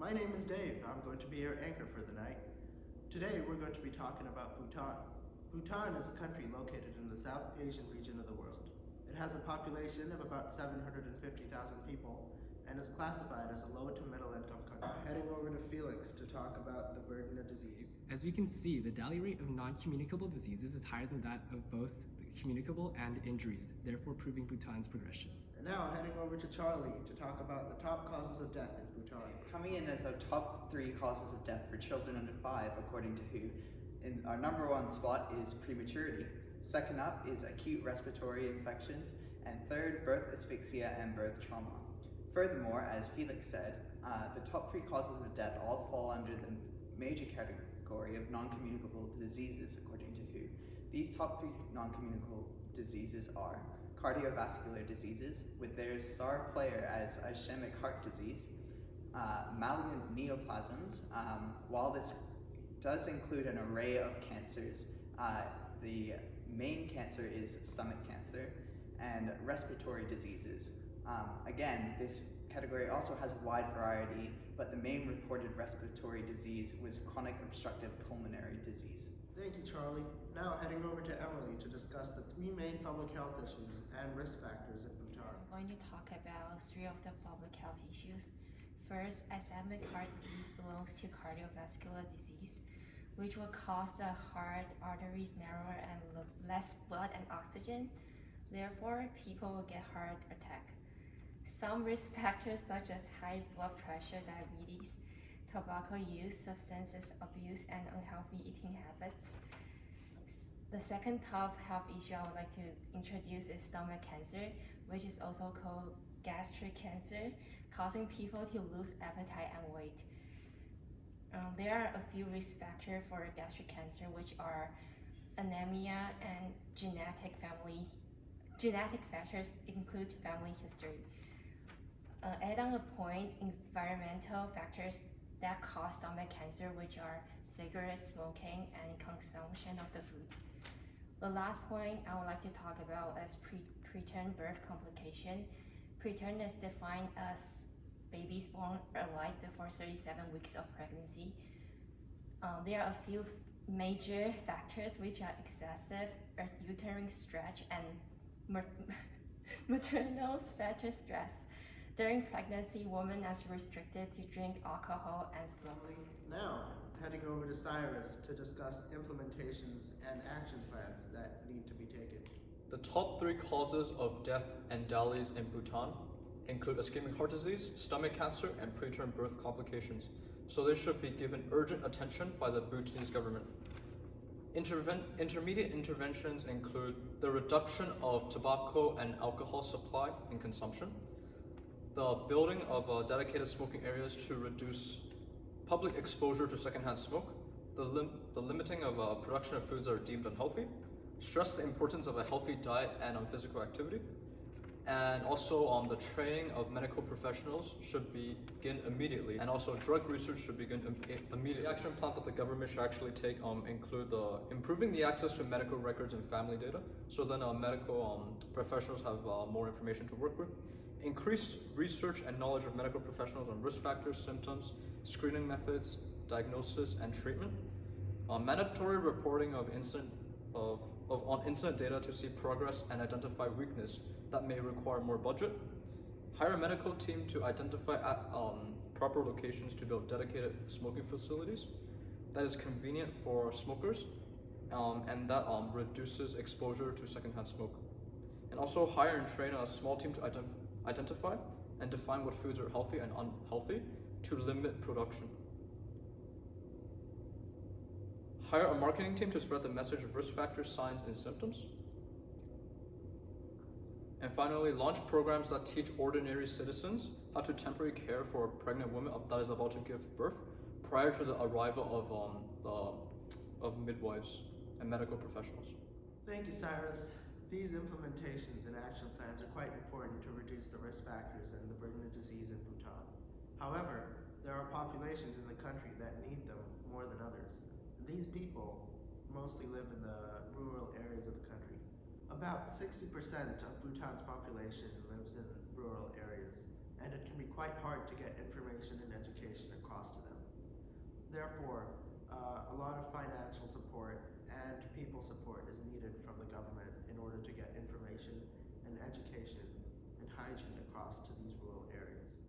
My name is Dave. I'm going to be your anchor for the night. Today we're going to be talking about Bhutan. Bhutan is a country located in the South Asian region of the world. It has a population of about 750,000 people and is classified as a low to middle income country. Heading over to Felix to talk about the burden of disease. As we can see, the daily rate of non-communicable diseases is higher than that of both communicable and injuries, therefore proving Bhutan's progression. And now heading over to Charlie to talk about the top causes of death in Bhutan. Coming in as our top 3 causes of death for children under 5, according to WHO, in our number 1 spot is prematurity. Second up is acute respiratory infections, and third, birth asphyxia and birth trauma. Furthermore, as Felix said, the top 3 causes of death all fall under the major category of non-communicable diseases, according to WHO. These top 3 non-communicable diseases are cardiovascular diseases, with their star player as ischemic heart disease, malignant neoplasms. While this does include an array of cancers, the main cancer is stomach cancer, and respiratory diseases. Again, this category also has a wide variety, but the main reported respiratory disease was chronic obstructive pulmonary disease. Thank you, Charlie. Now heading over to Emily to discuss the 3 main public health issues and risk factors in Bhutan. I'm going to talk about 3 of the public health issues. First, ischemic heart disease belongs to cardiovascular disease, which will cause the heart arteries narrower and less blood and oxygen. Therefore, people will get heart attack. Some risk factors such as high blood pressure, diabetes, tobacco use, substances abuse, and unhealthy eating habits. The second top health issue I would like to introduce is stomach cancer, which is also called gastric cancer, causing people to lose appetite and weight. There are a few risk factors for gastric cancer, which are anemia and genetic factors include family history. Add on a point, environmental factors that cause stomach cancer, which are cigarette smoking and consumption of the food. The last point I would like to talk about is preterm birth complication. Preterm is defined as babies born alive before 37 weeks of pregnancy. There are a few major factors, which are excessive uterine stretch and maternal fetal stress. During pregnancy, women are restricted to drink alcohol and smoke. Now, heading over to Cyrus to discuss implementations and action plans that need to be taken. The top 3 causes of death and DALIs in Bhutan include ischemic heart disease, stomach cancer, and preterm birth complications, so they should be given urgent attention by the Bhutanese government. Intermediate interventions include the reduction of tobacco and alcohol supply and consumption, the building of dedicated smoking areas to reduce public exposure to secondhand smoke, the limiting of production of foods that are deemed unhealthy, stress the importance of a healthy diet and physical activity, and also the training of medical professionals should begin immediately, and also drug research should begin immediately. The action plan that the government should actually take include improving the access to medical records and family data, so then medical professionals have more information to work with. Increase research and knowledge of medical professionals on risk factors, symptoms, screening methods, diagnosis, and treatment. Mandatory reporting of on incident data to see progress and identify weakness that may require more budget. Hire a medical team to identify proper locations to build dedicated smoking facilities that is convenient for smokers and that reduces exposure to secondhand smoke. And also hire and train a small team to identify and define what foods are healthy and unhealthy to limit production. Hire a marketing team to spread the message of risk factors, signs, and symptoms. And finally, launch programs that teach ordinary citizens how to temporarily care for a pregnant woman that is about to give birth prior to the arrival of midwives and medical professionals. Thank you, Cyrus. These implementations and action plans are quite important to reduce the risk factors and the burden of disease in Bhutan. However, there are populations in the country that need them more than others. And these people mostly live in the rural areas of the country. About 60% of Bhutan's population lives in rural areas, and it can be quite hard to get information and education across Therefore, a lot of financial support and people support is needed from the government in order to get information and education and hygiene across to these rural areas.